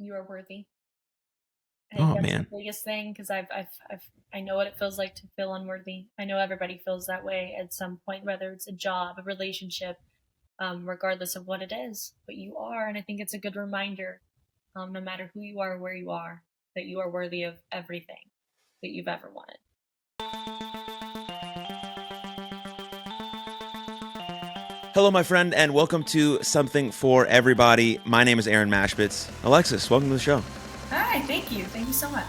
you are worthy. I think Oh that's the man. biggest thing because I know what it feels like to feel unworthy. I know everybody feels that way at some point, whether it's a job, a relationship, regardless of what it is. But you are, and I think it's a good reminder, no matter who you are, where you are, that you are worthy of everything that you've ever wanted. Hello, my friend, and welcome to Something for Everybody. My name is Aaron Machbitz. Alexis, welcome to the show. Hi, thank you. Thank you so much.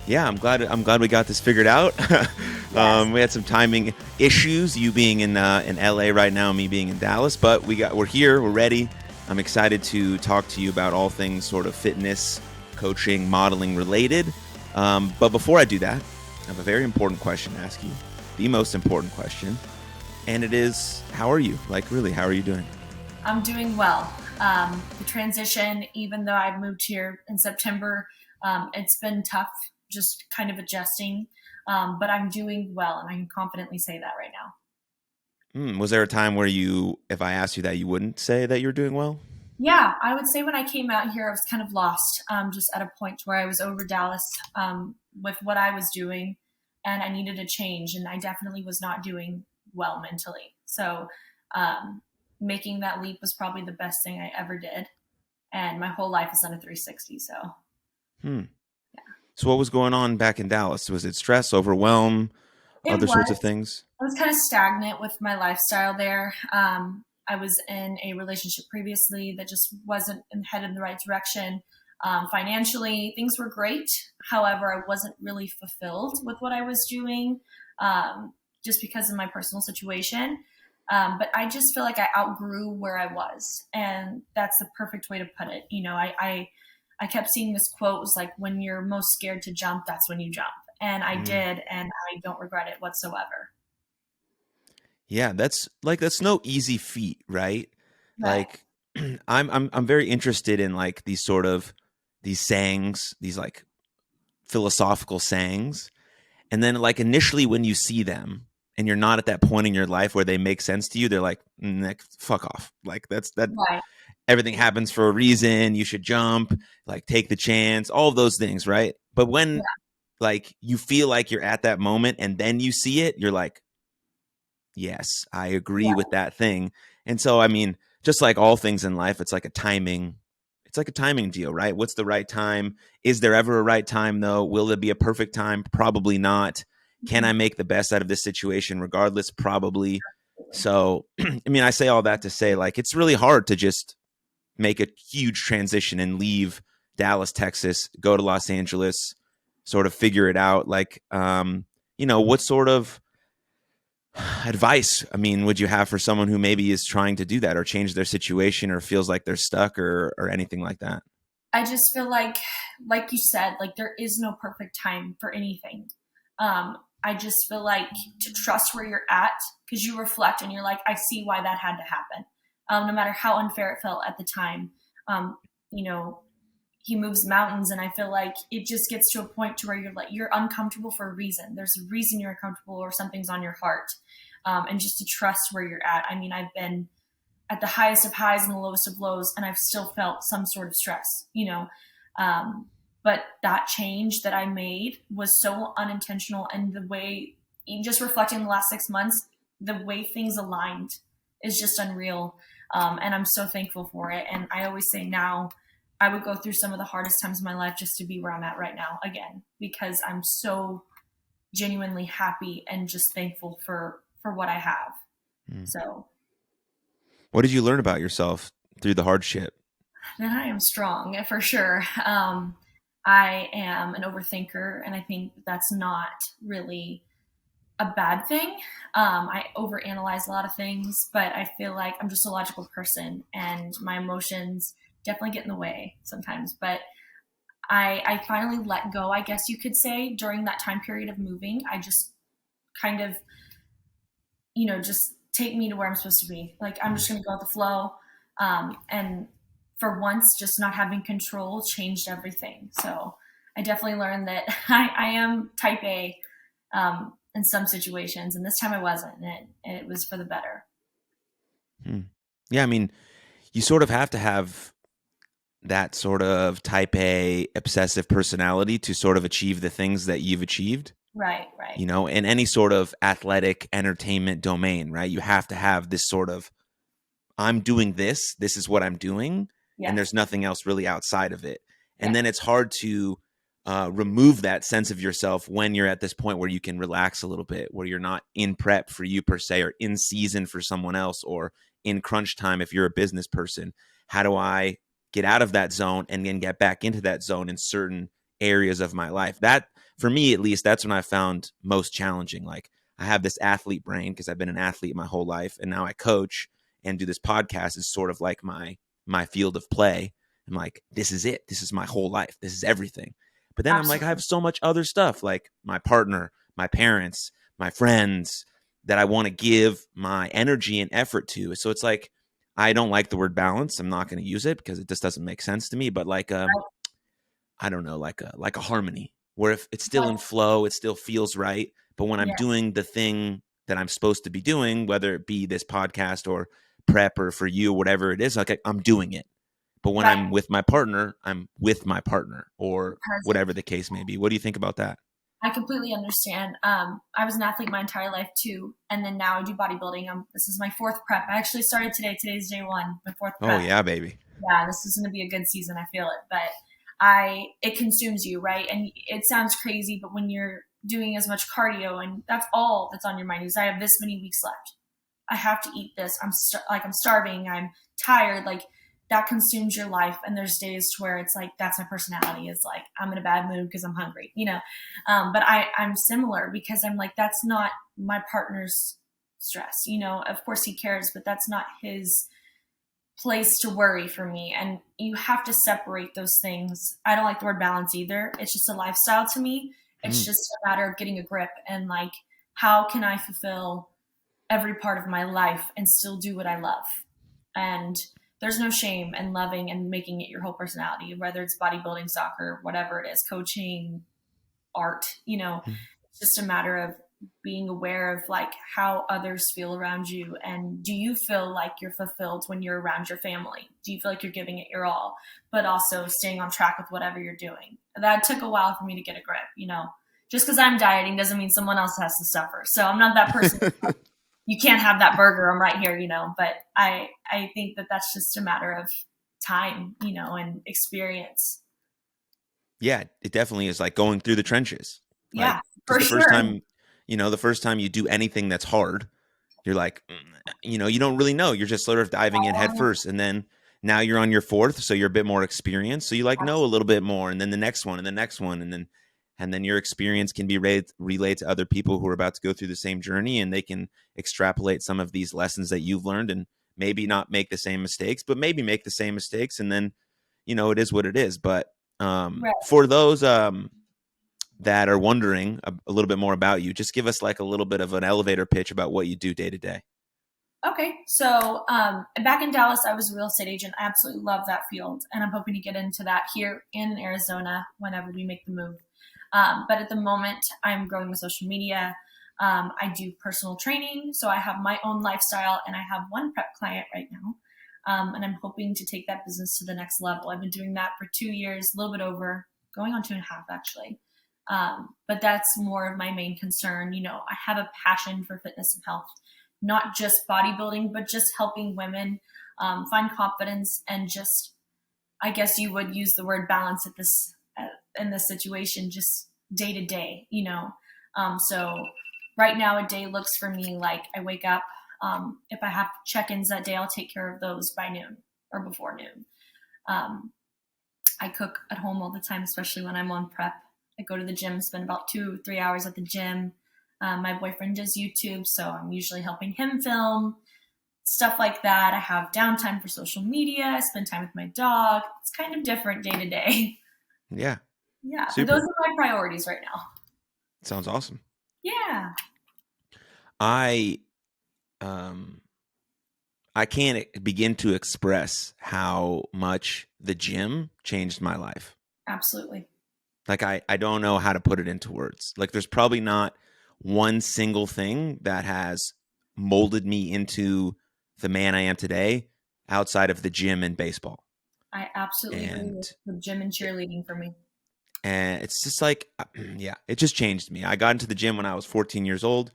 Yeah, I'm glad we got this figured out. Yes. We had some timing issues, you being in LA right now, me being in Dallas, but we're here, we're ready. I'm excited to talk to you about all things sort of fitness, coaching, modeling related. But before I do that, I have a very important question to ask you. The most important question. And it is, how are you? Like, really, how are you doing? I'm doing well. The transition, even though I moved here in September, it's been tough just kind of adjusting, but I'm doing well, and I can confidently say that right now. Was there a time where if I asked you that, you wouldn't say that you're doing well? Yeah, I would say when I came out here, I was kind of lost, just at a point where I was over Dallas with what I was doing, and I needed a change, and I definitely was not doing well mentally. So um, making that leap was probably the best thing I ever did, and my whole life is on a 360. So Hmm. yeah, So what was going on back in Dallas? Was it stress, overwhelm, it other sorts of was. things? I was kind of stagnant with my lifestyle there. I was in a relationship previously that just wasn't headed in the right direction. Financially, things were great. However, I wasn't really fulfilled with what I was doing, just because of my personal situation. But I just feel like I outgrew where I was, and that's the perfect way to put it. I kept seeing this quote, it was like, when you're most scared to jump, that's when you jump. And I Mm. did, and I don't regret it whatsoever. Yeah, that's no easy feat, right? Right. Like I'm very interested in like these sayings, these like philosophical sayings. And then like initially when you see them and you're not at that point in your life where they make sense to you, they're like, fuck off. Like that Right. everything happens for a reason. You should jump, like take the chance, all of those things, right? But Yeah. when like you feel like you're at that moment and then you see it, you're like, yes, I agree with Yeah. that thing. And so, I mean, just like all things in life, it's like a timing deal, right? What's the right time? Is there ever a right time though? Will there be a perfect time? Probably not. Can I Mhm. make the best out of this situation regardless? Probably. So, I mean, I say all that to say like it's really hard to just make a huge transition and leave Dallas, Texas, go to Los Angeles, sort of figure it out. Like, what sort of advice, I mean, would you have for someone who maybe is trying to do that or change their situation or feels like they're stuck or anything like that? I just feel like you said, like there is no perfect time for anything. I just feel like to trust where you're at because you reflect and you're like, I see why that had to happen. No matter how unfair it felt at the time. Um, you know, he moves mountains, and I feel like it just gets to a point to where you're like, you're uncomfortable for a reason. There's a reason you're uncomfortable or something's on your heart. And just to trust where you're at. I mean, I've been at the highest of highs and the lowest of lows, and I've still felt some sort of stress. Um, but that change that I made was so unintentional, and the way, even just reflecting the last 6 months, the way things aligned is just unreal. And I'm so thankful for it. And I always say now, I would go through some of the hardest times of my life just to be where I'm at right now again, because I'm so genuinely happy and just thankful for what I have. Hmm. So What did you learn about yourself through the hardship? then I am strong for sure. I am an overthinker, and I think that's not really a bad thing. I overanalyze a lot of things, but I feel like I'm just a logical person, and my emotions definitely get in the way sometimes. But I finally let go, I guess you could say, during that time period of moving. I just kind of, just take me to where I'm supposed to be. Like, I'm just going to go with the flow. And for once, just not having control changed everything. So I definitely learned that I am type A in some situations. And this time I wasn't. And it was for the better. Hmm. Yeah, I mean, you sort of have to have that sort of type A obsessive personality to sort of achieve the things that you've achieved. Right, right. You know, in any sort of athletic entertainment domain, right? You have to have this sort of, I'm doing this, this is what I'm doing, and Yes. there's nothing else really outside of it. And Yes. then it's hard to remove that sense of yourself when you're at this point where you can relax a little bit, where you're not in prep for you per se, or in season for someone else, or in crunch time if you're a business person. How do I get out of that zone and then get back into that zone in certain areas of my life? That, for me at least, that's when I found most challenging. Like, I have this athlete brain because I've been an athlete my whole life, and now I coach and do this podcast is sort of like my field of play. I'm like, this is it. This is my whole life. This is everything. But then I'm like, I Absolutely. have so much other stuff, like my partner, my parents, my friends, that I want to give my energy and effort to. So it's like, I don't like the word balance. I'm not going to use it because it just doesn't make sense to me. But like, I don't know, like a harmony where if it's still in flow, it still feels right. But when I'm Yeah. doing the thing that I'm supposed to be doing, whether it be this podcast or prep or for you, whatever it is, like I'm doing it. But when Right. I'm with my partner, I'm with my partner, or Present. whatever the case may be. What do you think about that? I completely understand. I was an athlete my entire life too, and then now I do bodybuilding. This is my fourth prep. I actually started today. Today's day one, my fourth Oh prep. yeah, baby. Yeah, this is going to be a good season. I feel it, but it consumes you, right? And it sounds crazy, but when you're doing as much cardio and that's all that's on your mind is I have this many weeks left. I have to eat this. I'm starving. I'm tired. Like that consumes your life. And there's days to where it's like, that's my personality. It's like, I'm in a bad mood because I'm hungry, you know? But I'm similar because I'm like, that's not my partner's stress, you know, of course he cares, but that's not his place to worry for me. And you have to separate those things. I don't like the word balance either. It's just a lifestyle to me. It's Mm. just a matter of getting a grip and like, how can I fulfill every part of my life and still do what I love? And there's no shame in loving and making it your whole personality, whether it's bodybuilding, soccer, whatever it is, coaching, art, you know, Mm. it's just a matter of being aware of like how others feel around you. And do you feel like you're fulfilled when you're around your family? Do you feel like you're giving it your all, but also staying on track with whatever you're doing? That took a while for me to get a grip, you know, just because I'm dieting doesn't mean someone else has to suffer. So I'm not that person. You can't have that burger. I'm right here, you know, but I think that that's just a matter of time, you know, and experience. Yeah, it definitely is like going through the trenches. Yeah, Like, because for the first sure. time, the first time you do anything that's hard, you're like, you don't really know. You're just sort of diving in head first. And then now you're on your fourth, so you're a bit more experienced. So you like know a little bit more. And then the next one and the next one. And then your experience can be relayed to other people who are about to go through the same journey, and they can extrapolate some of these lessons that you've learned and maybe not make the same mistakes, but maybe make the same mistakes. And then, it is what it is. But Right. for those that are wondering a little bit more about you, just give us like a little bit of an elevator pitch about what you do day to day. Okay, so back in Dallas, I was a real estate agent. I absolutely love that field, and I'm hoping to get into that here in Arizona whenever we make the move. But at the moment, I'm growing with social media. I do personal training, so I have my own lifestyle, and I have one prep client right now, and I'm hoping to take that business to the next level. I've been doing that for 2 years, a little bit over, going on 2.5 actually. But that's more of my main concern. You know, I have a passion for fitness and health, not just bodybuilding, but just helping women find confidence and just, I guess you would use the word balance at this in this situation, just day to day, you know. So right now, a day looks for me like I wake up. If I have check-ins that day, I'll take care of those by noon or before noon. I cook at home all the time, especially when I'm on prep. I go to the gym, spend about 2-3 hours at the gym. My boyfriend does YouTube, so I'm usually helping him film, stuff like that. I have downtime for social media. I spend time with my dog. It's kind of different day to day. Yeah. Yeah, but those Super. are my priorities right now. Sounds awesome. Yeah. I um I can't begin to express how much the gym changed my life. Absolutely. Like I don't know how to put it into words. Like there's probably not one single thing that has molded me into the man I am today outside of the gym and baseball. I absolutely agree And with gym and cheerleading for me. it's just like, yeah, it just changed me. I got into the gym when I was 14 years old,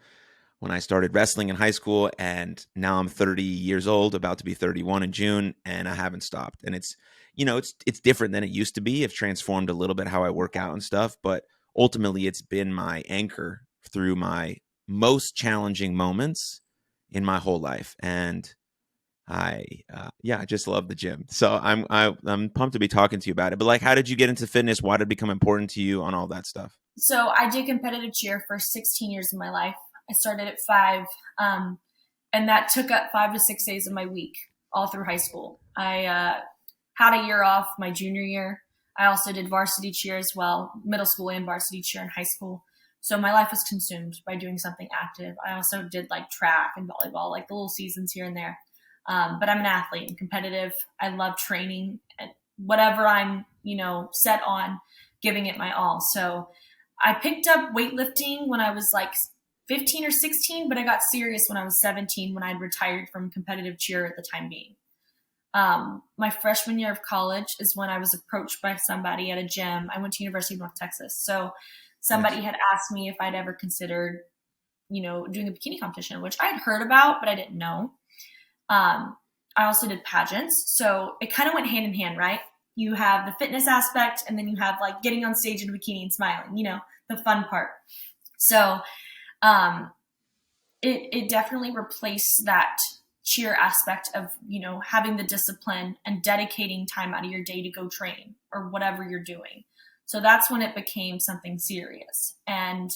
when I started wrestling in high school, and now I'm 30 years old, about to be 31 in June, and I haven't stopped. And it's, it's different than it used to be. It's transformed a little bit how I work out and stuff, but ultimately it's been my anchor through my most challenging moments in my whole life. And I just love the gym. So I'm pumped to be talking to you about it. But like, how did you get into fitness? Why did it become important to you on all that stuff? So I did competitive cheer for 16 years of my life. I started at 5, and that took up 5 to 6 days of my week all through high school. I had a year off my junior year. I also did varsity cheer as well, middle school and varsity cheer in high school. So my life was consumed by doing something active. I also did like track and volleyball, like the little seasons here and there. But I'm an athlete and competitive. I love training and whatever I'm, set on, giving it my all. So I picked up weightlifting when I was like 15 or 16, but I got serious when I was 17 when I'd retired from competitive cheer at the time being. My freshman year of college is when I was approached by somebody at a gym. I went to University of North Texas. So somebody had asked me if I'd ever considered, doing a bikini competition, which I had heard about, but I didn't know. I also did pageants. So it kind of went hand in hand, right? You have the fitness aspect, and then you have like getting on stage in a bikini and smiling, the fun part. So it definitely replaced that cheer aspect of, having the discipline and dedicating time out of your day to go train or whatever you're doing. So that's when it became something serious. And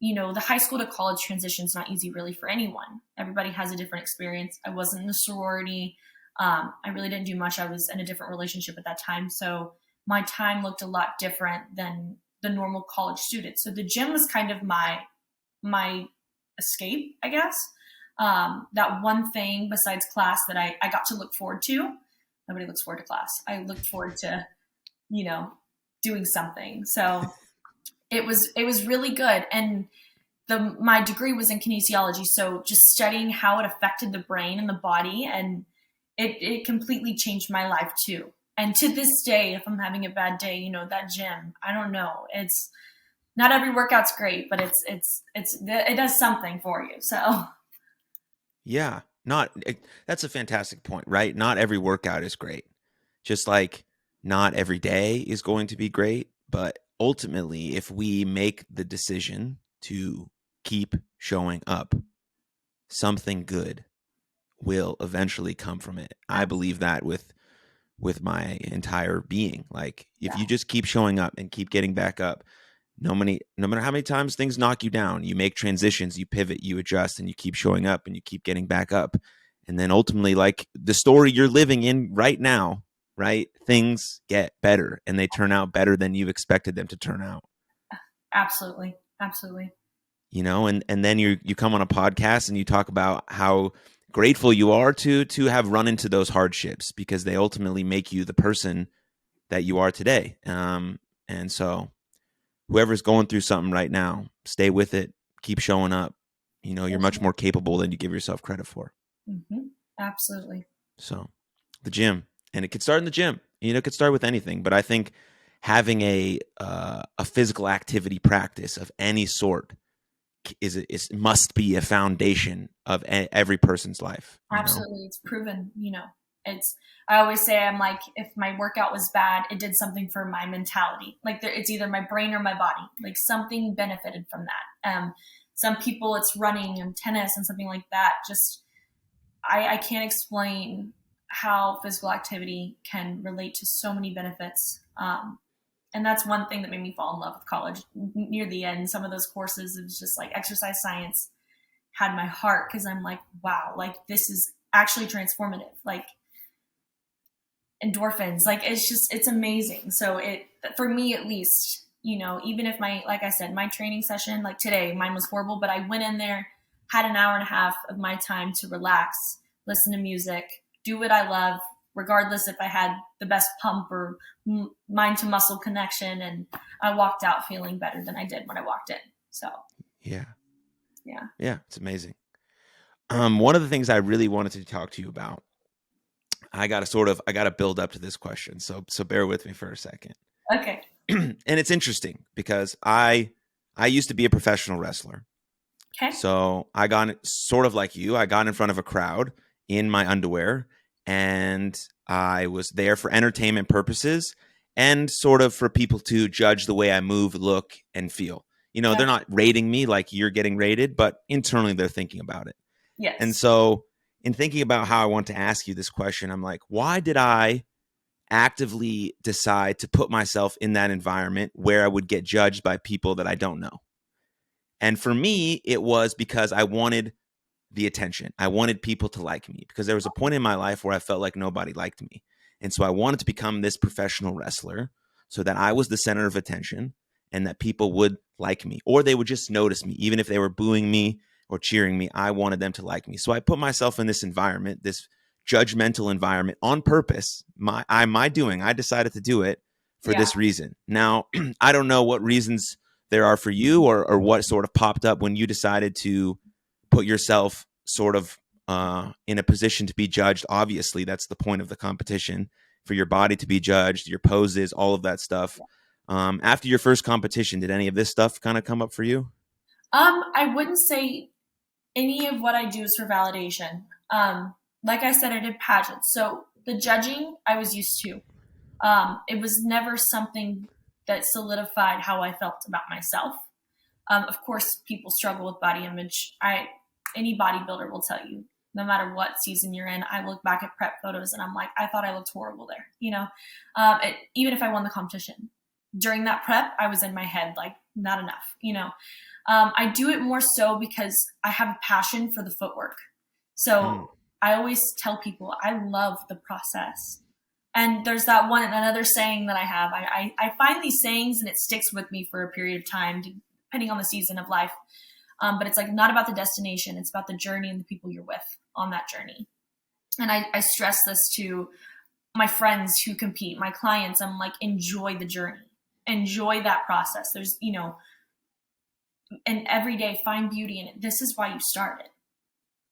the high school to college transition is not easy really for anyone. Everybody has a different experience. I wasn't in a sorority. I really didn't do much. I was in a different relationship at that time. So my time looked a lot different than the normal college student. So the gym was kind of my escape, I guess. That one thing besides class that I got to look forward to. Nobody looks forward to class. I looked forward to, doing something. So it was really good. And my degree was in kinesiology. So just studying how it affected the brain and the body, and it completely changed my life too. And to this day, if I'm having a bad day, that gym, I don't know. It's not every workout's great, but it does something for you. So Yeah, that's a fantastic point, right? Not every workout is great. Just like not every day is going to be great, but ultimately, if we make the decision to keep showing up, something good will eventually come from it. I believe that with my entire being. Like if you just keep showing up and keep getting back up, no matter how many times things knock you down, you make transitions, you pivot, you adjust, and you keep showing up and you keep getting back up. And then ultimately, like the story you're living in right now, right? Things get better and they turn out better than you've expected them to turn out. Absolutely. Absolutely. And then you come on a podcast and you talk about how grateful you are to have run into those hardships, because they ultimately make you the person that you are today. And so whoever's going through something right now, stay with it, keep showing up. You're much more capable than you give yourself credit for. Mm-hmm. Absolutely. So the gym, and it could start in the gym, it could start with anything, but I think having a physical activity practice of any sort must be a foundation of every person's life. Absolutely. It's proven, I always say, I'm like, if my workout was bad, it did something for my mentality. Like it's either my brain or my body, like something benefited from that. Some people it's running and tennis and something like that. Just, I can't explain how physical activity can relate to so many benefits. And that's one thing that made me fall in love with college. Near the end, some of those courses, it was just like exercise science had my heart, because I'm like, wow, like this is actually transformative. Like endorphins, like it's amazing. So for me at least, even if like I said, my training session, like today, mine was horrible, but I went in there, had an hour and a half of my time to relax, listen to music, do what I love, regardless if I had the best pump or mind to muscle connection. And I walked out feeling better than I did when I walked in. So yeah, yeah, it's amazing. One of the things I really wanted to talk to you about, I got to build up to this question. So bear with me for a second. Okay. And it's interesting because I used to be a professional wrestler. Okay. So I got sort of like you. I got in front of a crowd in my underwear, and I was there for entertainment purposes and sort of for people to judge the way I move, look, and feel. You know, Yeah. they're not rating me like you're getting rated, but internally they're thinking about it. Yes. And so in thinking about how I want to ask you this question, I'm like, why did I actively decide to put myself in that environment where I would get judged by people that I don't know? And for me, it was because I wanted the attention. I wanted people to like me because there was a point in my life where I felt like nobody liked me. And so I wanted to become this professional wrestler so that I was the center of attention and that people would like me, or they would just notice me. Even if they were booing me or cheering me, I wanted them to like me. So I put myself in this environment, this judgmental environment on purpose. I decided to do it for this reason. Now, I don't know what reasons there are for you or what sort of popped up when you decided to put yourself sort of in a position to be judged. Obviously, that's the point of the competition, for your body to be judged, your poses, all of that stuff. After your first competition, did any of this stuff kind of come up for you? I wouldn't say any of what I do is for validation. Like I said, I did pageants. So the judging I was used to. It was never something that solidified how I felt about myself. Of course, people struggle with body image. Any bodybuilder will tell you, no matter what season you're in, I look back at prep photos and I'm like, I thought I looked horrible there. You know, even if I won the competition during that prep, I was in my head like, not enough. You know, I do it more so because I have a passion for the footwork. So I always tell people I love the process. And there's another saying that I have. I find these sayings and it sticks with me for a period of time, depending on the season of life. But it's like not about the destination. It's about the journey and the people you're with on that journey. And I stress this to my friends who compete, my clients. I'm like, enjoy the journey, enjoy that process. There's, and every day find beauty in it. This is why you started.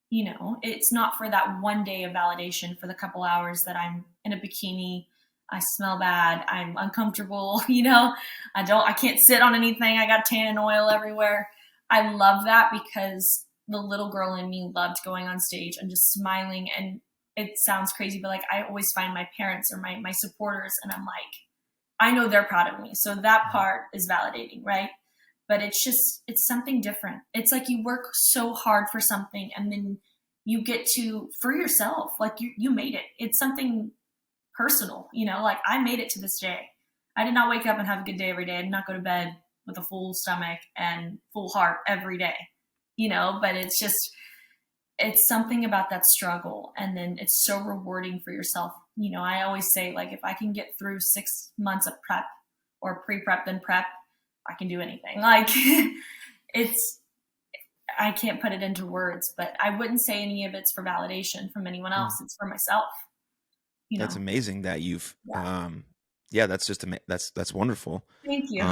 It's not for that one day of validation for the couple hours that I'm in a bikini. I smell bad. I'm uncomfortable. I can't sit on anything. I got tan oil everywhere. I love that because the little girl in me loved going on stage and just smiling. And it sounds crazy, but like I always find my parents or my supporters and I'm like, I know they're proud of me. So that part is validating, right? But it's something different. It's like you work so hard for something and then you get to, for yourself, like you made it. It's something personal, like I made it to this day. I did not wake up and have a good day every day. I did not go to bed with a full stomach and full heart every day, but it's something about that struggle. And then it's so rewarding for yourself. I always say, like, if I can get through 6 months of prep or pre-prep then prep, I can do anything. Like I can't put it into words, but I wouldn't say any of it's for validation from anyone else. It's for myself. That's amazing that you've, that's wonderful. Thank you.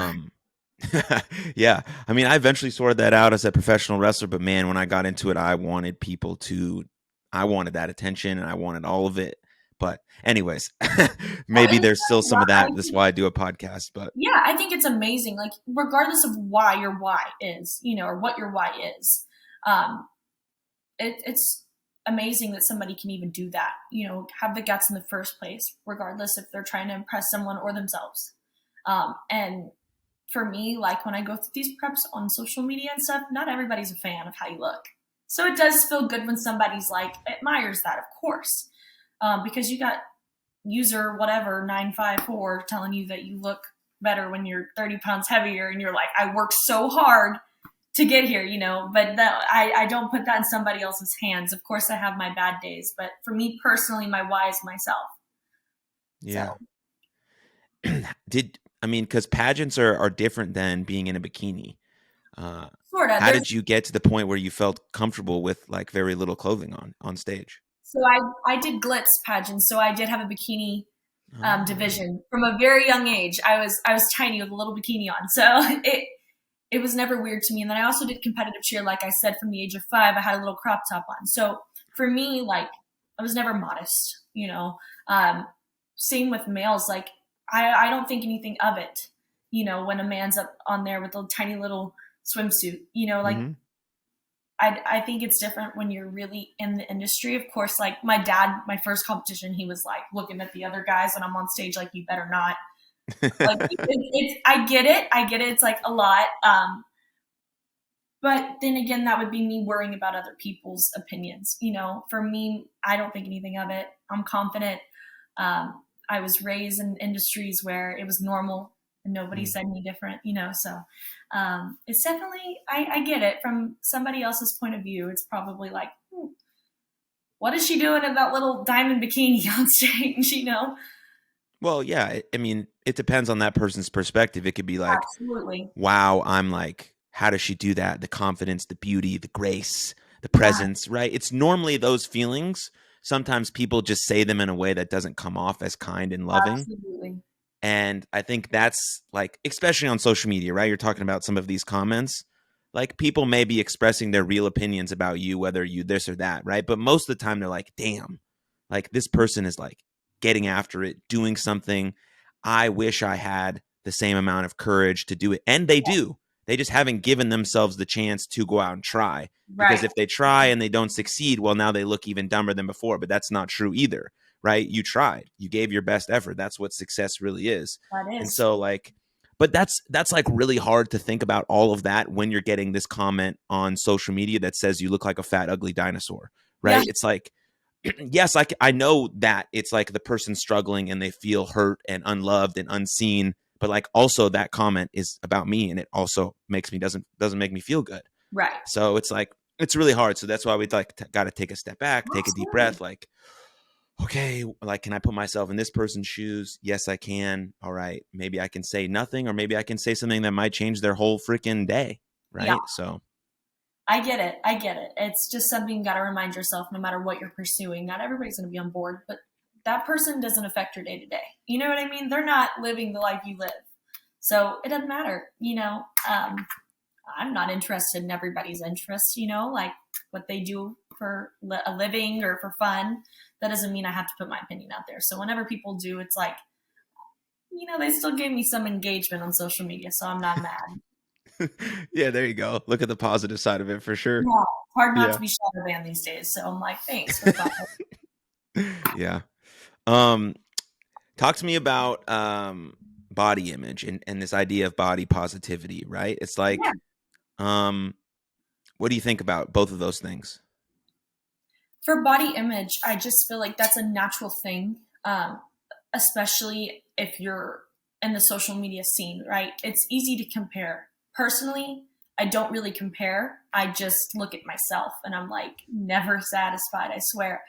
Yeah. I mean, I eventually sorted that out as a professional wrestler, but man, when I got into it, I wanted that attention and I wanted all of it. But anyways, maybe there's still some of that. That's why I do a podcast, but yeah, I think it's amazing. Like regardless of why your why is, or what your why is, it's amazing that somebody can even do that, have the guts in the first place, regardless if they're trying to impress someone or themselves. And for me, like when I go through these preps on social media and stuff, not everybody's a fan of how you look. So it does feel good when somebody's like admires that, of course, because you got user whatever 954 telling you that you look better when you're 30 pounds heavier, and you're like, I worked so hard to get here, but I don't put that in somebody else's hands. Of course, I have my bad days, but for me personally, my why is myself. Yeah. So. Because pageants are different than being in a bikini. Sort of. How did you get to the point where you felt comfortable with like very little clothing on stage? So I did glitz pageants. So I did have a bikini division from a very young age. I was tiny with a little bikini on. So it was never weird to me. And then I also did competitive cheer. Like I said, from the age of 5, I had a little crop top on. So for me, like I was never modest. Same with males. Like, I don't think anything of it, when a man's up on there with a tiny little swimsuit, like, Mm-hmm. I think it's different when you're really in the industry. Of course, like my dad, my first competition, he was like looking at the other guys when I'm on stage, like, you better not. Like, I get it. I get it. It's like a lot. But then again, that would be me worrying about other people's opinions. For me, I don't think anything of it. I'm confident. I was raised in industries where it was normal and nobody said any different, so it's definitely, I get it from somebody else's point of view. It's probably like, what is she doing in that little diamond bikini on stage, Well, yeah. I mean, it depends on that person's perspective. It could be like, Absolutely. wow, I'm like, how does she do that? The confidence, the beauty, the grace, the Yeah, presence, right? It's normally those feelings. Sometimes people just say them in a way that doesn't come off as kind and loving. absolutely. And I think that's like, especially on social media, right? You're talking about some of these comments. Like, people may be expressing their real opinions about you, whether you this or that, right? But most of the time they're like, damn, like this person is like getting after it, doing something. I wish I had the same amount of courage to do it. And they do. They just haven't given themselves the chance to go out and try. Because Right. if they try and they don't succeed, well, now they look even dumber than before. But that's not true either, right? You tried. You gave your best effort. That's what success really is. That And is. so, like, but that's like really hard to think about all of that when you're getting this comment on social media that says you look like a fat, ugly dinosaur, Yeah. right? It's like, yes, I know that it's like the person struggling and they feel hurt and unloved and unseen, but like also that comment is about me and it also makes me doesn't make me feel good. Right. So it's like it's really hard. So that's why we like got to take a step back, take a deep Absolutely. breath, like, okay, like, can I put myself in this person's shoes? Yes, I can. All right, maybe I can say nothing, or maybe I can say something that might change their whole freaking day, Yeah. right? So I get it. I get it. It's just something you got to remind yourself no matter what you're pursuing. Not everybody's going to be on board, but that person doesn't affect your day to day. You know what I mean? They're not living the life you live. So it doesn't matter. I'm not interested in everybody's interests, like what they do for a living or for fun. That doesn't mean I have to put my opinion out there. So whenever people do, it's like, they still gave me some engagement on social media. So I'm not mad. yeah, there you go. Look at the positive side of it for sure. Yeah, it's hard not Yeah. to be shadow banned these days. So I'm like, thanks for fun. Yeah. Um, talk to me about body image and this idea of body positivity, right? It's Yeah. like, what do you think about both of those things? For body image, I just feel like that's a natural thing, especially if you're in the social media scene, right? It's easy to compare. Personally, I don't really compare. I just look at myself and I'm like never satisfied, I swear.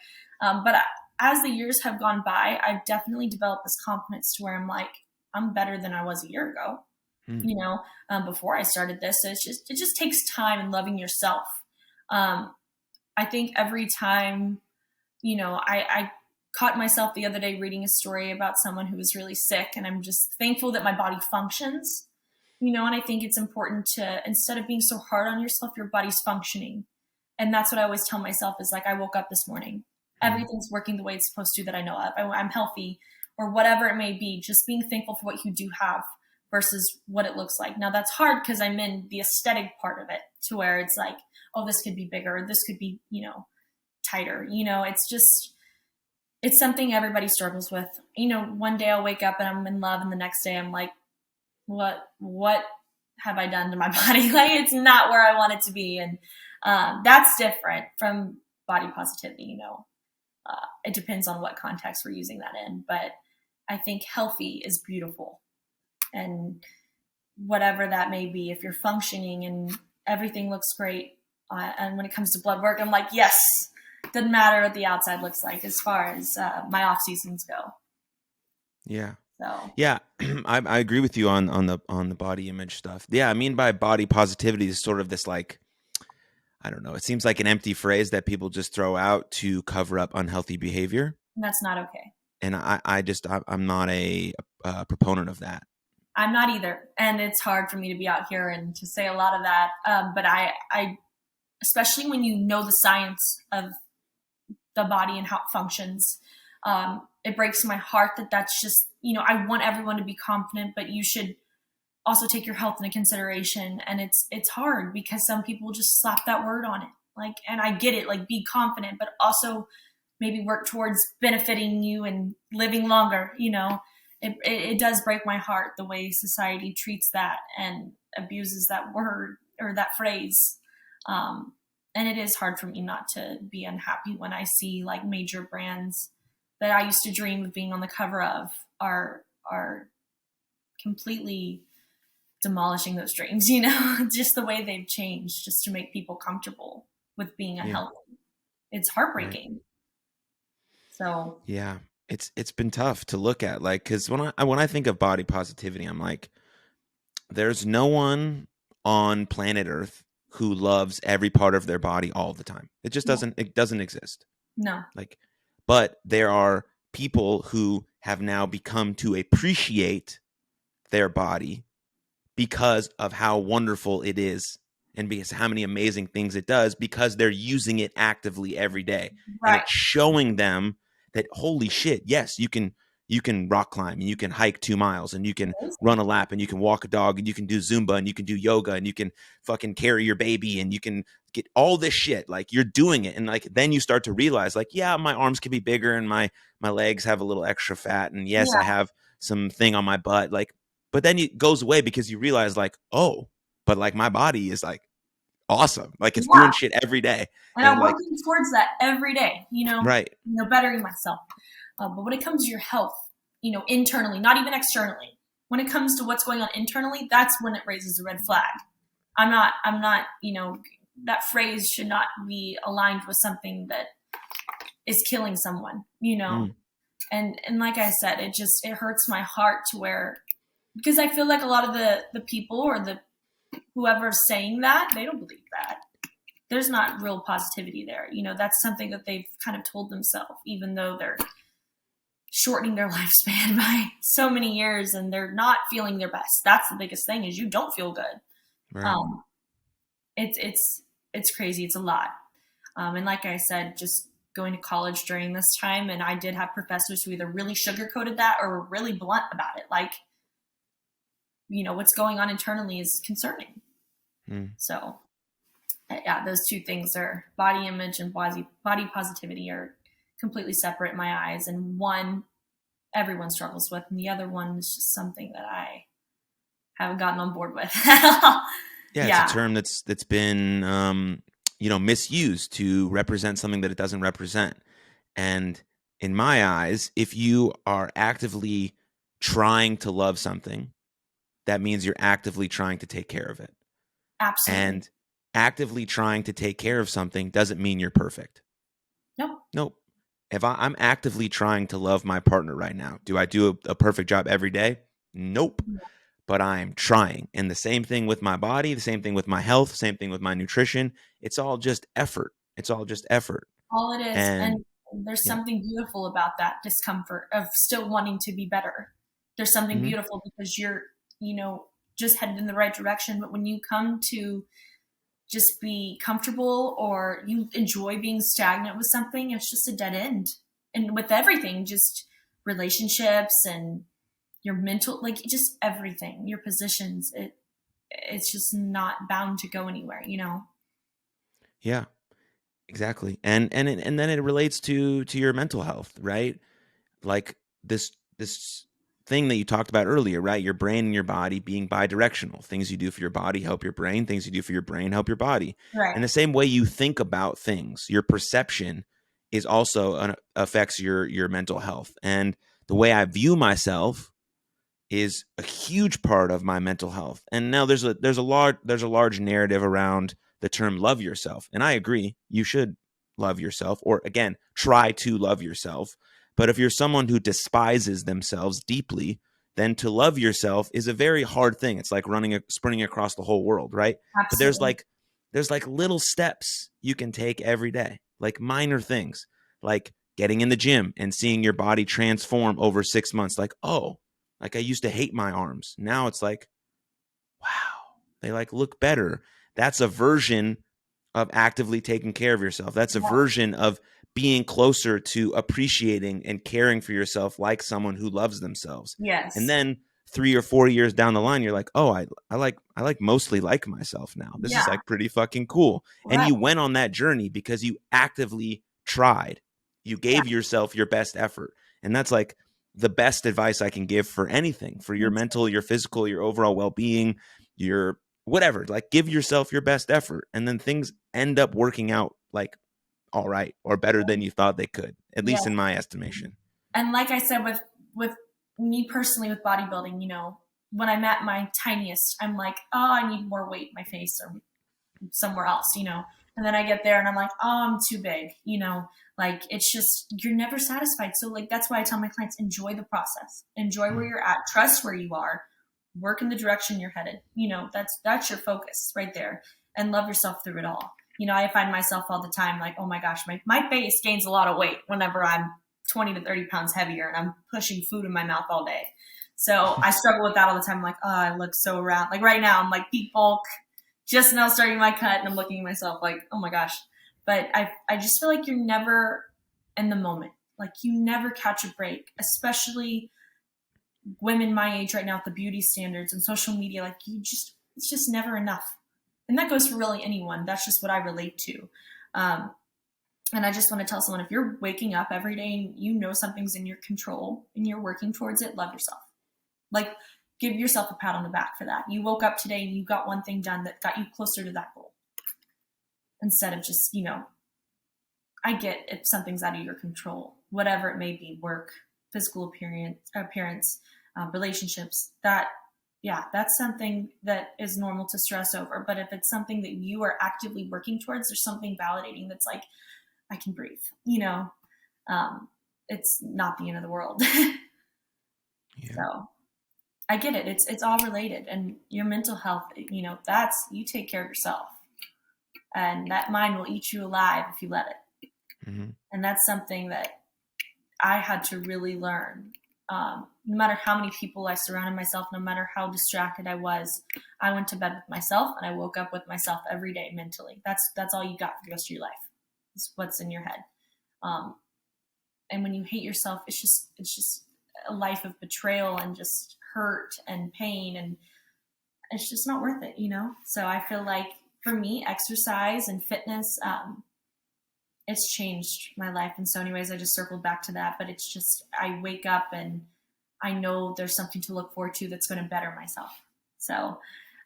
As the years have gone by, I've definitely developed this confidence to where I'm like, I'm better than I was a year ago, Hmm. before I started this. So it just takes time and loving yourself. Um, I think every time, I caught myself the other day reading a story about someone who was really sick, and I'm just thankful that my body functions, and I think it's important to, instead of being so hard on yourself, your body's functioning. And that's what I always tell myself is like, I woke up this morning, Hmm. everything's working the way it's supposed to that I know of. I'm healthy or whatever it may be, just being thankful for what you do have versus what it looks like. Now that's hard because I'm in the aesthetic part of it to where it's like, oh, this could be bigger, this could be, tighter. It's something everybody struggles with. One day I'll wake up and I'm in love, and the next day I'm like, what have I done to my body? Like, it's not where I want it to be. And that's different from body positivity. It depends on what context we're using that in, but I think healthy is beautiful, and whatever that may be, if you're functioning and everything looks great, and when it comes to blood work, I'm like, yes, doesn't matter what the outside looks like as far as my off seasons go. Yeah. So Yeah, I agree with you on the body image stuff. Yeah, I mean by body positivity is sort of this like, I don't know. It seems like an empty phrase that people just throw out to cover up unhealthy behavior, that's not okay. and I'm not a proponent of that. I'm not either, and it's hard for me to be out here and to say a lot of that. But I, especially when you know the science of the body and how it functions, It breaks my heart that that's just, I want everyone to be confident, but you should also take your health into consideration. And it's hard because some people just slap that word on it. Like, and I get it, like, be confident, but also maybe work towards benefiting you and living longer. It does break my heart the way society treats that and abuses that word or that phrase. And it is hard for me not to be unhappy when I see like major brands that I used to dream of being on the cover of are completely demolishing those dreams, just the way they've changed just to make people comfortable with being unhealthy. It's heartbreaking. Right. So yeah, it's been tough to look at, like, because when I think of body positivity, I'm like, there's no one on planet Earth who loves every part of their body all the time. It just doesn't exist. No. Like, but there are people who have now become to appreciate their body because of how wonderful it is and because how many amazing things it does, because they're using it actively every day. Right. And it's showing them that, holy shit, yes, you can rock climb and you can hike 2 miles and you can run a lap and you can walk a dog and you can do Zumba and you can do yoga and you can fucking carry your baby and you can get all this shit. Like, you're doing it. And like, then you start to realize, like, yeah, my arms can be bigger and my legs have a little extra fat. And yes, I have some thing on my butt. Like, but then it goes away because you realize, like, oh, but like my body is like awesome. Like, it's doing shit every day. And I'm working towards that every day, right. Bettering myself. But when it comes to your health, internally, not even externally, when it comes to what's going on internally, that's when it raises a red flag. I'm not, that phrase should not be aligned with something that is killing someone, and like I said, it hurts my heart to where, because I feel like a lot of the people or the whoever's saying that, they don't believe that. There's not real positivity there. That's something that they've kind of told themselves, even though they're shortening their lifespan by so many years and they're not feeling their best. That's the biggest thing, is you don't feel good. Right. It's crazy. It's a lot. And like I said, just going to college during this time, and I did have professors who either really sugarcoated that or were really blunt about it. Like, what's going on internally is concerning. So yeah, those two things are body image and body positivity are completely separate in my eyes. And one everyone struggles with, and the other one is just something that I haven't gotten on board with. It's a term that's been, misused to represent something that it doesn't represent. And in my eyes, if you are actively trying to love something, that means you're actively trying to take care of it. Absolutely. And actively trying to take care of something doesn't mean you're perfect. Nope. If I'm actively trying to love my partner right now, do I do a perfect job every day? Nope. Yeah. But I'm trying. And the same thing with my body, the same thing with my health, same thing with my nutrition. It's all just effort. All it is. And there's something beautiful about that discomfort of still wanting to be better. There's something beautiful because you're, just headed in the right direction. But when you come to just be comfortable or you enjoy being stagnant with something, it's just a dead end. And with everything, just relationships and your mental, like just everything, your positions, it's just not bound to go anywhere, Yeah, exactly. And then it relates to your mental health, right? Like this thing that you talked about earlier, right? Your brain and your body being bidirectional. Things you do for your body help your brain. Things you do for your brain help your body. Right. And the same way you think about things, your perception is also affects your mental health. And the way I view myself is a huge part of my mental health. And now there's a large narrative around the term love yourself. And I agree, you should love yourself, or again, try to love yourself. But if you're someone who despises themselves deeply, then to love yourself is a very hard thing. It's like sprinting across the whole world, right? Absolutely. But there's like little steps you can take every day, like minor things, like getting in the gym and seeing your body transform over 6 months. Like, oh, like I used to hate my arms. Now it's like, wow, they like look better. That's a version of actively taking care of yourself. That's a Yeah. version of being closer to appreciating and caring for yourself like someone who loves themselves. And Yes. then 3 or 4 years down the line, you're like, oh, I like mostly like myself now. This is Yeah. like pretty fucking cool. And Right. you went on that journey because you actively tried. You Yeah. gave yourself your best effort. And that's like the best advice I can give for anything, for your mental, your physical, your overall well-being, your whatever. Like, give yourself your best effort, and then things end up working out like all right or better than you thought they could, at Yeah. least in my estimation. And like I said, with me personally with bodybuilding, when I'm at my tiniest, I'm like, oh, I need more weight in my face or somewhere else, and then I get there and I'm like, oh, I'm too big, like it's just, you're never satisfied. So like, that's why I tell my clients, enjoy the process, enjoy where you're at, trust where you are, work in the direction you're headed. That's your focus right there, and love yourself through it all. I find myself all the time like, oh my gosh, my face gains a lot of weight whenever I'm 20 to 30 pounds heavier and I'm pushing food in my mouth all day. So I struggle with that all the time. I'm like, oh, I look so round. Like right now I'm like peak bulk, just now starting my cut, and I'm looking at myself like, oh my gosh. But I just feel like you're never in the moment. Like you never catch a break, especially women my age right now with the beauty standards and social media. Like it's just never enough. And that goes for really anyone. That's just what I relate to. And I just want to tell someone, if you're waking up every day and something's in your control and you're working towards it, love yourself. Like, give yourself a pat on the back for that. You woke up today and you got one thing done that got you closer to that goal. Instead of just, I get if something's out of your control, whatever it may be, work, physical appearance, relationships, that's something that is normal to stress over. But if it's something that you are actively working towards, there's something validating that's like, I can breathe, it's not the end of the world. Yeah. So I get it. It's all related. And your mental health, you take care of yourself, and that mind will eat you alive if you let it. Mm-hmm. And that's something that I had to really learn. No matter how many people I surrounded myself, no matter how distracted I was, I went to bed with myself and I woke up with myself every day mentally. That's all you got for the rest of your life. It's what's in your head. And when you hate yourself, it's just a life of betrayal and just hurt and pain, and it's just not worth it, So I feel like for me, exercise and fitness, it's changed my life in so many ways. I just circled back to that, but it's just, I wake up and I know there's something to look forward to that's going to better myself. So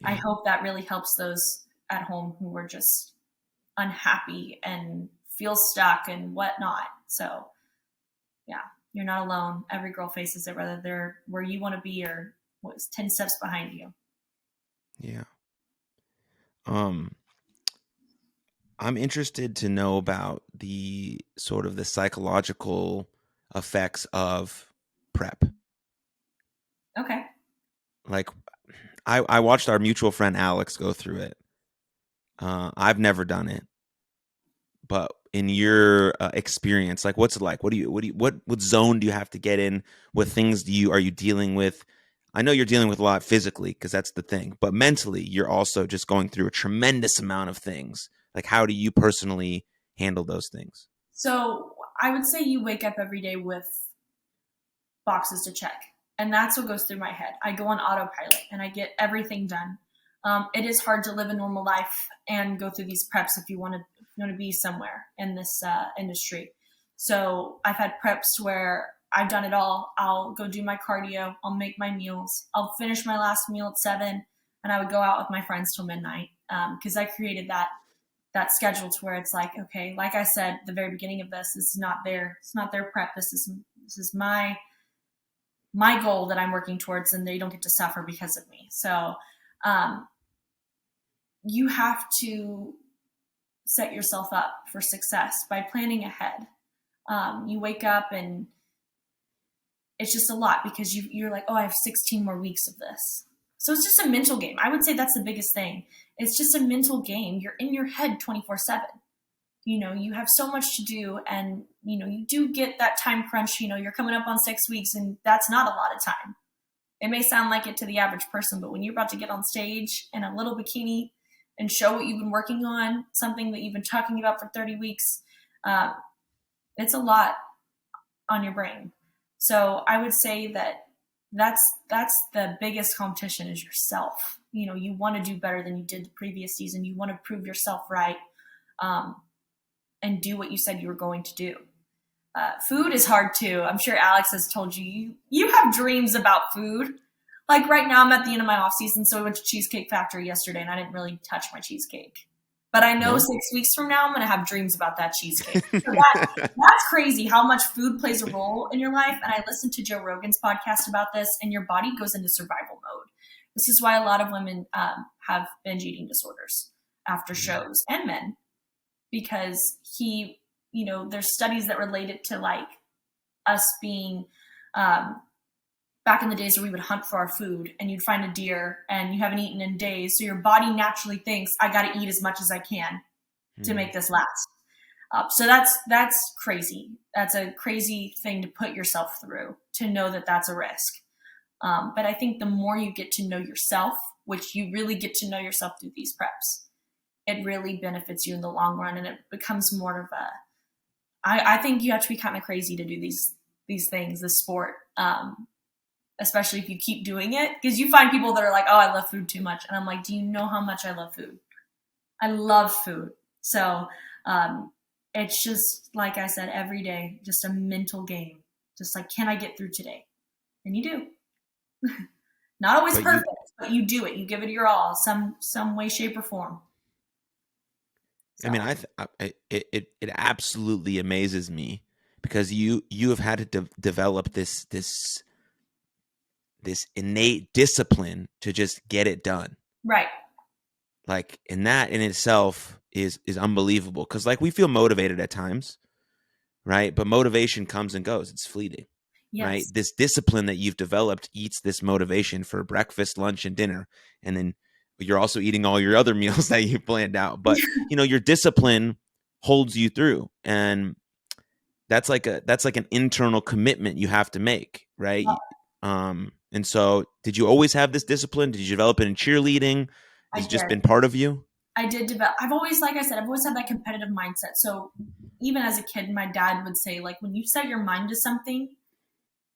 I hope that really helps those at home who are just unhappy and feel stuck and whatnot. So yeah, you're not alone. Every girl faces it, whether they're where you want to be or what's 10 steps behind you. Yeah. I'm interested to know about the sort of the psychological effects of prep. Okay. Like, I watched our mutual friend Alex go through it. I've never done it, but in your experience, like, what's it like? What zone do you have to get in? What things are you dealing with? I know you're dealing with a lot physically because that's the thing, but mentally you're also just going through a tremendous amount of things. Like, how do you personally handle those things? So I would say you wake up every day with boxes to check, and that's what goes through my head. I go on autopilot and I get everything done. It is hard to live a normal life and go through these preps if you want to be somewhere in this industry. So I've had preps where I've done it all. I'll go do my cardio. I'll make my meals. I'll finish my last meal at 7, and I would go out with my friends till midnight because I created that schedule to where it's like, okay, like I said at the very beginning of this is not their prep. This is my goal that I'm working towards, and they don't get to suffer because of me. So you have to set yourself up for success by planning ahead. You wake up and it's just a lot because you're like, oh, I have 16 more weeks of this. So it's just a mental game. I would say that's the biggest thing. It's just a mental game. You're in your head 24/7. You have so much to do, and, you do get that time crunch. You're coming up on 6 weeks, and that's not a lot of time. It may sound like it to the average person, but when you're about to get on stage in a little bikini and show what you've been working on, something that you've been talking about for 30 weeks, it's a lot on your brain. So I would say that that's the biggest competition is yourself. You know, you want to do better than you did the previous season. You want to prove yourself right, and do what you said you were going to do. Food is hard too. I'm sure Alex has told you, you have dreams about food. Like right now I'm at the end of my off season. So I went to Cheesecake Factory yesterday and I didn't really touch my cheesecake, but I know 6 weeks from now, I'm going to have dreams about that cheesecake. So that's crazy how much food plays a role in your life. And I listened to Joe Rogan's podcast about this, and your body goes into survival mode. This is why a lot of women have binge eating disorders after shows, and men, because there's studies that relate it to like us being back in the days where we would hunt for our food and you'd find a deer and you haven't eaten in days. So your body naturally thinks, I got to eat as much as I can to make this last. So that's crazy. That's a crazy thing to put yourself through, to know that that's a risk. But I think the more you get to know yourself, which you really get to know yourself through these preps, it really benefits you in the long run. And it becomes more of I think you have to be kind of crazy to do these things, this sport. Especially if you keep doing it, because you find people that are like, oh, I love food too much. And I'm like, do you know how much I love food? I love food. So it's just, like I said, every day, just a mental game. Just like, can I get through today? And you do. Not always perfect, but you do it. You give it your all, some way, shape, or form. So. I mean, it absolutely amazes me, because you have had to develop this innate discipline to just get it done. Right. Like, and that in itself is unbelievable. Cause like we feel motivated at times, right? But motivation comes and goes. It's fleeting, yes. Right? This discipline that you've developed eats this motivation for breakfast, lunch, and dinner. And then you're also eating all your other meals that you planned out. But your discipline holds you through. And that's like an internal commitment you have to make, right? And so did you always have this discipline? Did you develop it in cheerleading? Has it just been part of you? I did develop. I've always, like I said, I've always had that competitive mindset. So even as a kid, my dad would say, like, when you set your mind to something,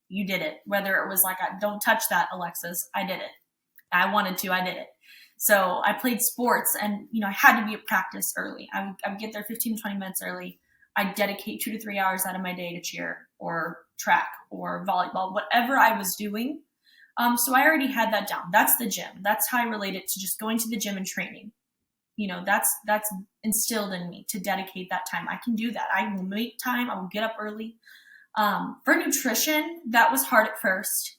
you did it. Whether it was like, don't touch that, Alexis. I did it. I wanted to, I did it. So I played sports, and, I had to be at practice early. I would get there 15 to 20 minutes early. I'd dedicate 2 to 3 hours out of my day to cheer or track or volleyball, whatever I was doing. So I already had that down. That's the gym. That's how I relate it to just going to the gym and training. That's instilled in me to dedicate that time. I can do that. I will make time. I will get up early. For nutrition, that was hard at first.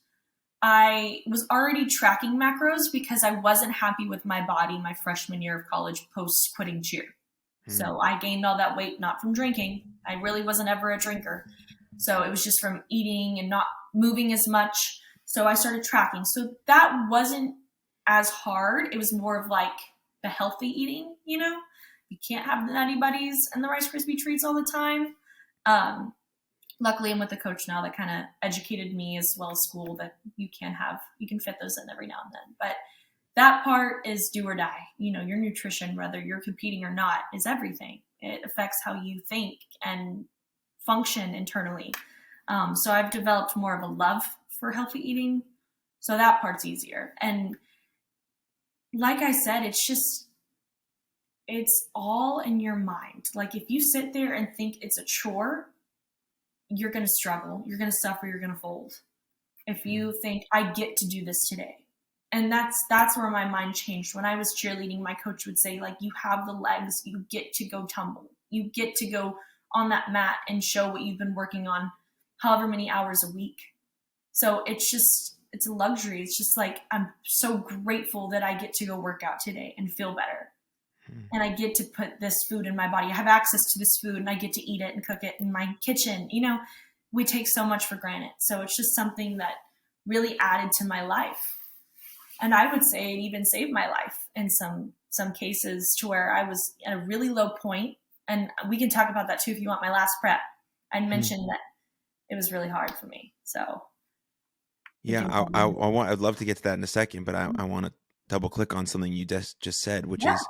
I was already tracking macros because I wasn't happy with my body my freshman year of college post quitting cheer. So I gained all that weight, not from drinking. I really wasn't ever a drinker. So it was just from eating and not moving as much. So I started tracking. So that wasn't as hard. It was more of like the healthy eating, you can't have the Nutty Buddies and the Rice Krispie treats all the time. Luckily, I'm with a coach now that kind of educated me, as well as school, that you can fit those in every now and then. But that part is do or die. Your nutrition, whether you're competing or not, is everything. It affects how you think and function internally. So I've developed more of a love for healthy eating. So that part's easier. And like I said, it's all in your mind. Like if you sit there and think it's a chore, you're going to struggle. You're going to suffer. You're going to fold. If you think, I get to do this today. And that's where my mind changed. When I was cheerleading, my coach would say, like, you have the legs, you get to go tumble. You get to go on that mat and show what you've been working on however many hours a week. So it's a luxury. It's just like, I'm so grateful that I get to go work out today and feel better. And I get to put this food in my body. I have access to this food and I get to eat it and cook it in my kitchen. We take so much for granted. So it's just something that really added to my life. And I would say it even saved my life in some cases, to where I was at a really low point. And we can talk about that too if you want. My last prep, I mentioned that it was really hard for me. So yeah, I'd love to get to that in a second, but I want to double click on something you just said, which is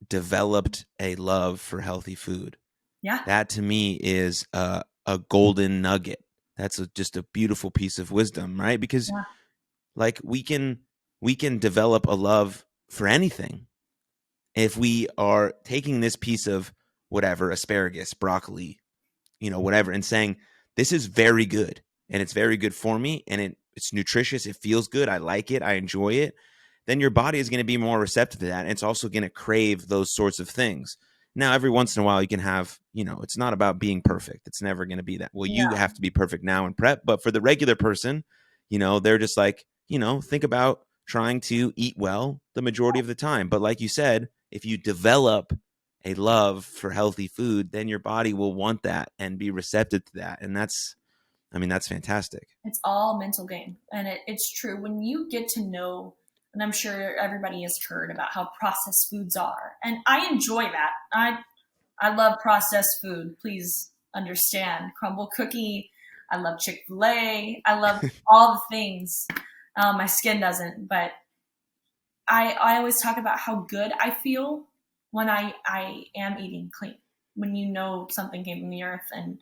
developed a love for healthy food. Yeah. That to me is a golden nugget. That's just a beautiful piece of wisdom, right? Because Yeah. like we can develop a love for anything if we are taking this piece of whatever, asparagus, broccoli, whatever, and saying, this is very good and it's very good for me and it's nutritious. It feels good. I like it. I enjoy it. Then your body is going to be more receptive to that. And it's also going to crave those sorts of things. Now, every once in a while you can have, it's not about being perfect. It's never going to be that. Well, you Yeah. have to be perfect now in prep. But for the regular person, they're just like, think about trying to eat well the majority of the time. But like you said, if you develop a love for healthy food, then your body will want that and be receptive to that. And that's fantastic. It's all mental game. And it's true. When you get to know, and I'm sure everybody has heard about how processed foods are. And I enjoy that. I love processed food. Please understand. Crumble cookie. I love Chick-fil-A. I love all the things. My skin doesn't, but I always talk about how good I feel when I am eating clean. When you know something came from the earth and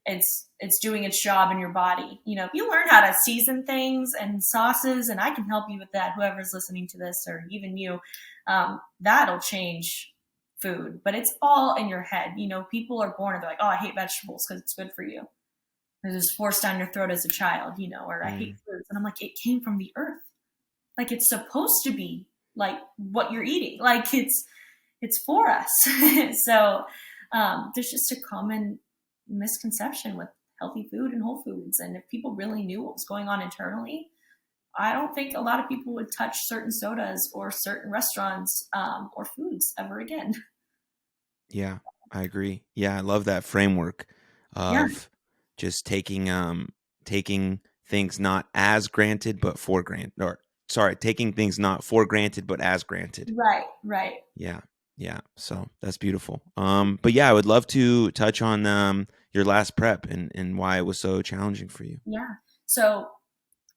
it's doing its job in your body. If you learn how to season things and sauces, and I can help you with that, whoever's listening to this or even you, that'll change food. But it's all in your head. People are born and they're like, oh, I hate vegetables because it's good for you. It was forced down your throat as a child, or I hate foods. And I'm like, it came from the earth. Like it's supposed to be like what you're eating. Like it's for us. So there's just a common misconception with healthy food and whole foods. And if people really knew what was going on internally, I don't think a lot of people would touch certain sodas or certain restaurants or foods ever again. Yeah, I agree. Yeah, I love that framework Yeah, of just taking things not as granted but for granted, or sorry, taking things not for granted but as granted. right. Yeah. Yeah. So that's beautiful. But yeah, I would love to touch on your last prep and why it was so challenging for you. Yeah. So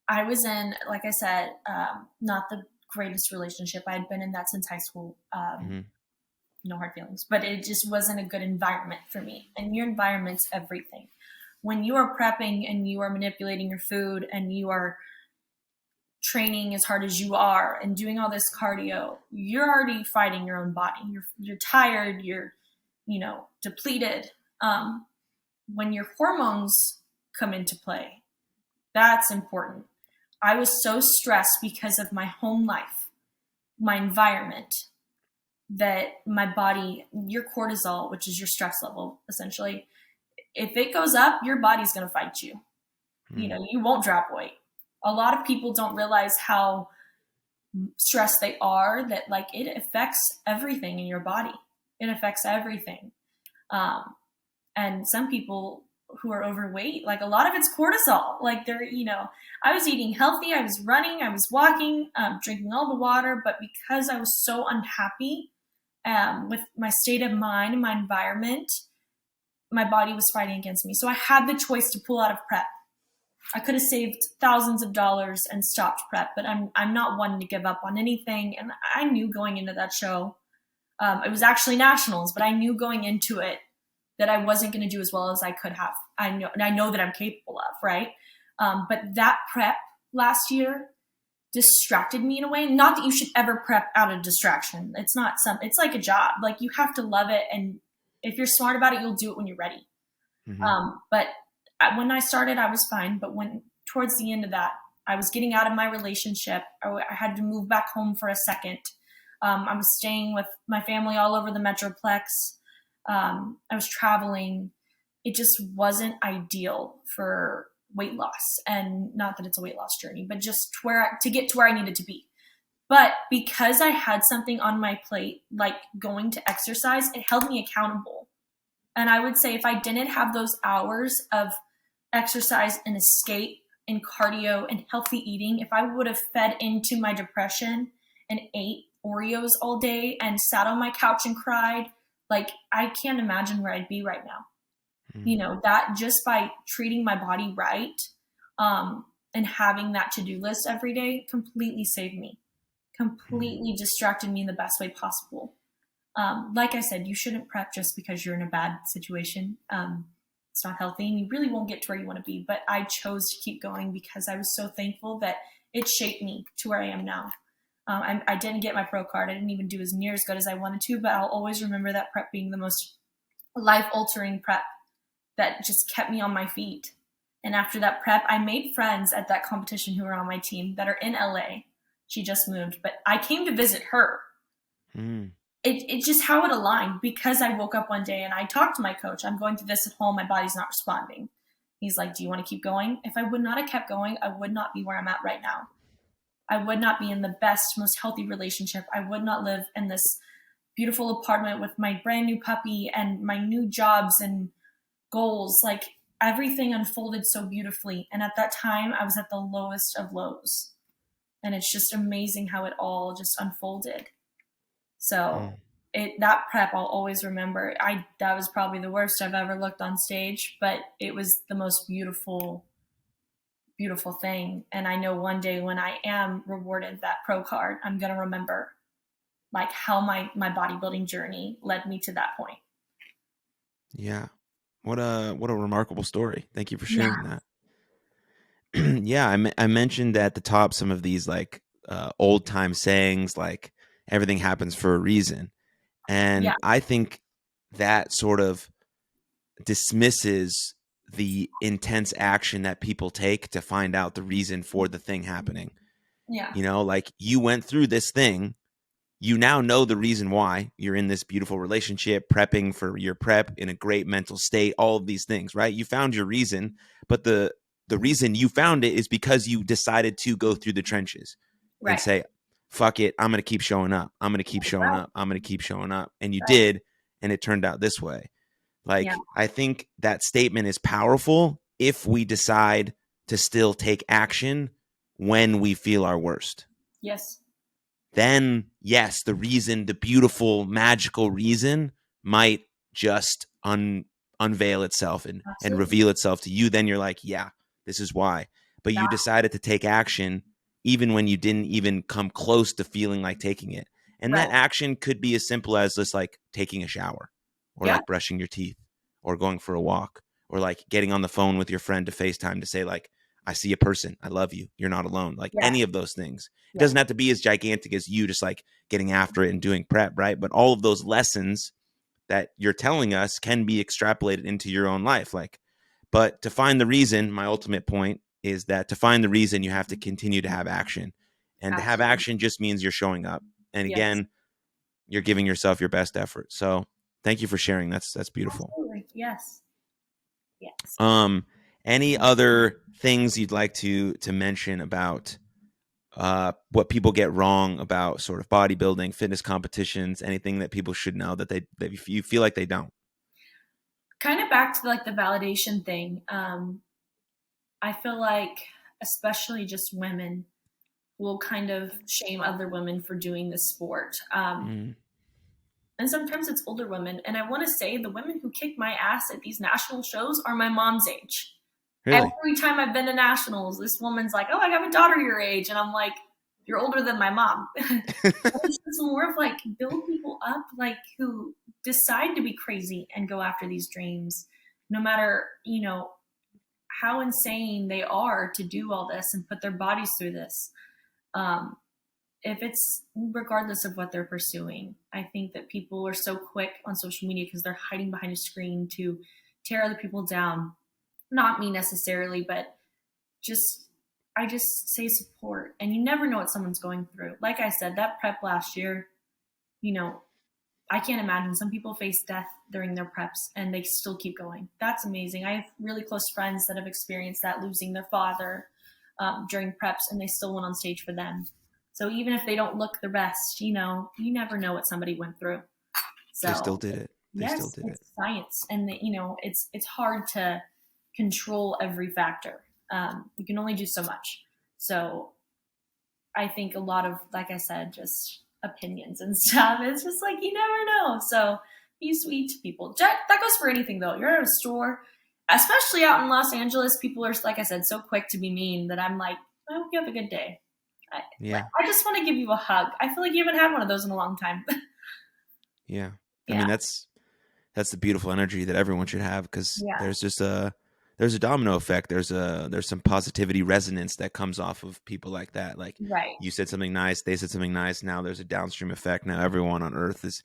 I was in, like I said, not the greatest relationship. I had been in that since high school. Hmm. No hard feelings, but it just wasn't a good environment for me. And your environment's everything. When you are prepping and you are manipulating your food and you are training as hard as you are and doing all this cardio, you're already fighting your own body. You're tired. You're depleted. When your hormones come into play, that's important. I was so stressed because of my home life, my environment, that my body, your cortisol, which is your stress level, essentially, if it goes up, your body's going to fight you. You won't drop weight. A lot of people don't realize how stressed they are, that like it affects everything in your body. It affects everything. And some people who are overweight, like a lot of it's cortisol. Like I was eating healthy, I was running, I was walking, drinking all the water, but because I was so unhappy with my state of mind and my environment, my body was fighting against me. So I had the choice to pull out of prep. I could have saved thousands of dollars and stopped prep, but I'm not one to give up on anything. And I knew going into that show, it was actually nationals, but I knew going into it that I wasn't going to do as well as I could have. I know that I'm capable of, right? But that prep last year distracted me in a way. Not that you should ever prep out of distraction. It's like a job. Like you have to love it. And if you're smart about it, you'll do it when you're ready. Mm-hmm. But when I started, I was fine. But when towards the end of that, I was getting out of my relationship. I had to move back home for a second. I was staying with my family all over the Metroplex. I was traveling. It just wasn't ideal for weight loss. And not that it's a weight loss journey, but just to get to where I needed to be. But because I had something on my plate, like going to exercise, it held me accountable. And I would say if I didn't have those hours of exercise and escape and cardio and healthy eating, if I would have fed into my depression and ate Oreos all day and sat on my couch and cried, like I can't imagine where I'd be right now. That just by treating my body right, and having that to-do list every day completely saved me, completely distracted me in the best way possible. Like I said, you shouldn't prep just because you're in a bad situation. It's not healthy, and you really won't get to where you want to be. But I chose to keep going because I was so thankful that it shaped me to where I am now. I didn't get my pro card. I didn't even do as near as good as I wanted to, but I'll always remember that prep being the most life-altering prep that just kept me on my feet. And after that prep, I made friends at that competition who were on my team that are in LA. She just moved, but I came to visit her. Mm. It just how it aligned because I woke up one day and I talked to my coach. I'm going through this at home. My body's not responding. He's like, do you want to keep going? If I would not have kept going, I would not be where I'm at right now. I would not be in the best, most healthy relationship. I would not live in this beautiful apartment with my brand new puppy and my new jobs and goals. Like everything unfolded so beautifully. And at that time, I was at the lowest of lows. And it's just amazing how it all just unfolded. So that prep I'll always remember. That was probably the worst I've ever looked on stage, but it was the most beautiful, beautiful thing. And I know one day when I am rewarded that pro card, I'm going to remember like how my bodybuilding journey led me to that point. Yeah. What a remarkable story. Thank you for sharing that. Yeah, I mentioned at the top some of these like old time sayings, like everything happens for a reason. And I think that sort of dismisses the intense action that people take to find out the reason for the thing happening. Yeah. You know, like you went through this thing. You now know the reason why you're in this beautiful relationship, prepping for your prep in a great mental state, all of these things, right? You found your reason, but the reason you found it is because you decided to go through the trenches and say, fuck it, I'm going to keep showing up. I'm going to keep showing up. I'm going to keep showing up. And you did, and it turned out this way. Like, I think that statement is powerful if we decide to still take action when we feel our worst. Yes. Then, yes, the reason, the beautiful, magical reason might just unveil itself and reveal itself to you. Then you're like, yeah, this is why. But you decided to take action even when you didn't even come close to feeling like taking it. And that action could be as simple as just like taking a shower or like brushing your teeth or going for a walk or like getting on the phone with your friend to FaceTime to say like, I see a person. I love you. You're not alone. Like any of those things. It doesn't have to be as gigantic as you just like getting after it and doing prep, right? But all of those lessons that you're telling us can be extrapolated into your own life. Like, but to find the reason, my ultimate point is that to find the reason, you have to continue to have action. And to have action just means you're showing up. And again, you're giving yourself your best effort. So thank you for sharing. That's beautiful. Absolutely. Yes. Any other things you'd like to mention about what people get wrong about sort of bodybuilding, fitness competitions, anything that people should know that you feel like they don't? Kind of back to like the validation thing. I feel like especially just women will kind of shame other women for doing this sport. And sometimes it's older women. And I want to say the women who kick my ass at these national shows are my mom's age. Really? Every time I've been to nationals, this woman's like, oh, I have a daughter your age. And I'm like, you're older than my mom. It's just more of like build people up, like who decide to be crazy and go after these dreams, no matter, you know, how insane they are to do all this and put their bodies through this. If it's regardless of what they're pursuing, I think that people are so quick on social media because they're hiding behind a screen to tear other people down. Not me necessarily, but I just say support. And you never know what someone's going through. Like I said, that prep last year, you know, I can't imagine some people face death during their preps and they still keep going. That's amazing. I have really close friends that have experienced that, losing their father during preps, and they still went on stage for them. So even if they don't look the best, you know, you never know what somebody went through. So they still did it. It's science. And, you know, it's hard to control every factor. You can only do so much. So I think a lot of, like I said, just opinions and stuff. It's just like, you never know. So be sweet to people. That goes for anything though. You're at a store, especially out in Los Angeles, people are, like I said, so quick to be mean that I'm like, I hope you have a good day. I just want to give you a hug. I feel like you haven't had one of those in a long time. Yeah. I Yeah. mean, that's the beautiful energy that everyone should have, because Yeah. there's a domino effect. There's some positivity resonance that comes off of people like that. Like, Right. you said something nice, they said something nice. Now there's a downstream effect. Now everyone on earth is,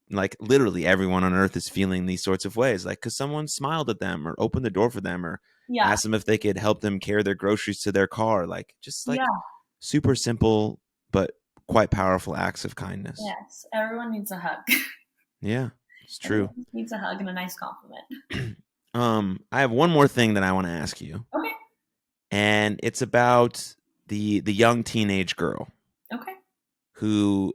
like, literally everyone on earth is feeling these sorts of ways, like, because someone smiled at them or opened the door for them or Yeah. asked them if they could help them carry their groceries to their car. Like, just like Yeah. super simple but quite powerful acts of kindness. Yes. Everyone needs a hug. Yeah, it's true. Everyone needs a hug and a nice compliment. I have one more thing that I want to ask you, Okay. and it's about the young teenage girl Okay. who's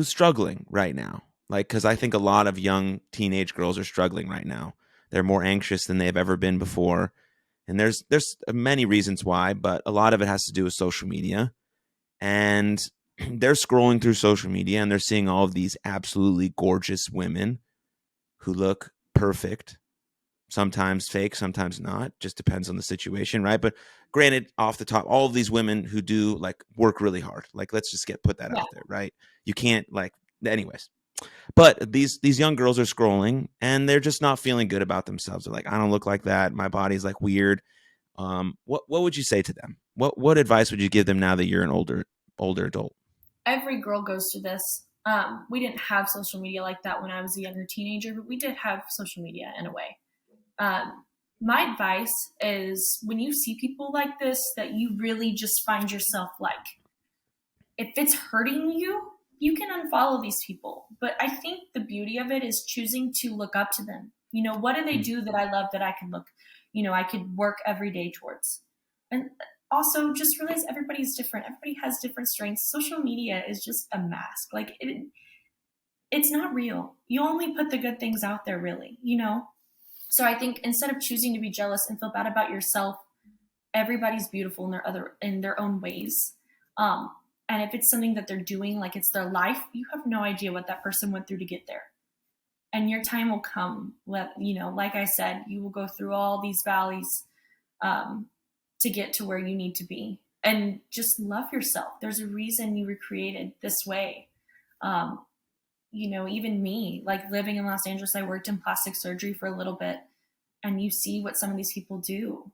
struggling right now. Like, because I think a lot of young teenage girls are struggling right now. They're more anxious than they've ever been before, and there's many reasons why, but a lot of it has to do with social media. And they're scrolling through social media and they're seeing all of these absolutely gorgeous women who look perfect, sometimes fake, sometimes not, just depends on the situation, right? But granted, off the top, all of these women who do, like, work really hard, like, let's just put that out there, right? You can't, like, anyways. But these young girls are scrolling and they're just not feeling good about themselves. They're like, I don't look like that. My body's, like, weird. What would you say to them? What advice would you give them now that you're an older adult? Every girl goes through this. We didn't have social media like that when I was a younger teenager, but we did have social media in a way. My advice is, when you see people like this, that you really just find yourself like, if it's hurting you, you can unfollow these people. But I think the beauty of it is choosing to look up to them. You know, what do they do that I love that I can I could work every day towards? And also just realize everybody's different. Everybody has different strengths. Social media is just a mask. Like, it's not real. You only put the good things out there, really, So I think instead of choosing to be jealous and feel bad about yourself, everybody's beautiful in their own ways. And if it's something that they're doing, like it's their life, you have no idea what that person went through to get there. And your time will come. Like I said, you will go through all these valleys to get to where you need to be. And just love yourself. There's a reason you were created this way. Even me, like living in Los Angeles, I worked in plastic surgery for a little bit, and you see what some of these people do.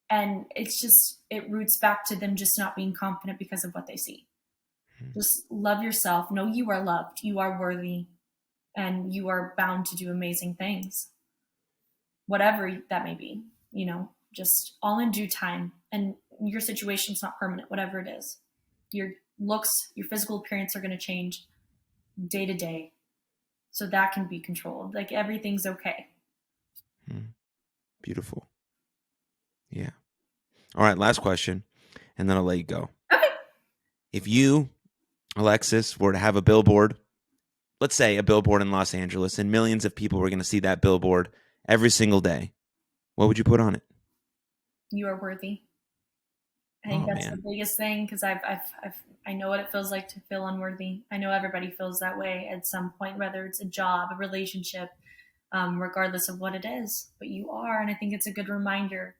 And it roots back to them just not being confident because of what they see. Just love yourself. Know you are loved. You are worthy, and you are bound to do amazing things. Whatever that may be, just all in due time. And your situation's not permanent, whatever it is. Your looks, your physical appearance are going to change day to day. So that can be controlled. Like, everything's okay. Beautiful. Yeah. All right, last question, and then I'll let you go. Okay. If you, Alexis, were to have a billboard, let's say a billboard in Los Angeles, and millions of people were going to see that billboard every single day, what would you put on it? You are worthy. I think that's the biggest thing, because I know what it feels like to feel unworthy. I know everybody feels that way at some point, whether it's a job, a relationship, regardless of what it is. But you are, and I think it's a good reminder,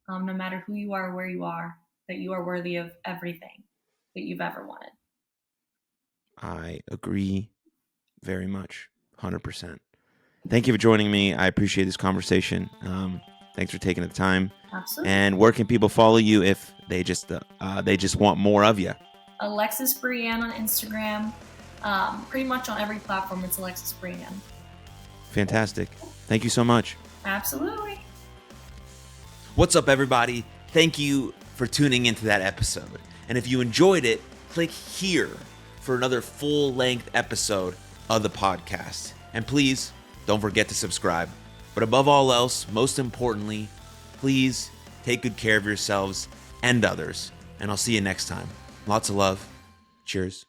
no matter who you are or where you are, that you are worthy of everything that you've ever wanted. I agree very much, 100%. Thank you for joining me. I appreciate this conversation. Thanks for taking the time. Absolutely. And where can people follow you if they just want more of you? Alexis Brieann on Instagram. Pretty much on every platform, it's Alexis Brieann. Fantastic. Thank you so much. Absolutely. What's up, everybody? Thank you for tuning into that episode. And if you enjoyed it, click here for another full-length episode of the podcast. And please don't forget to subscribe. But above all else, most importantly, please take good care of yourselves and others. And I'll see you next time. Lots of love. Cheers.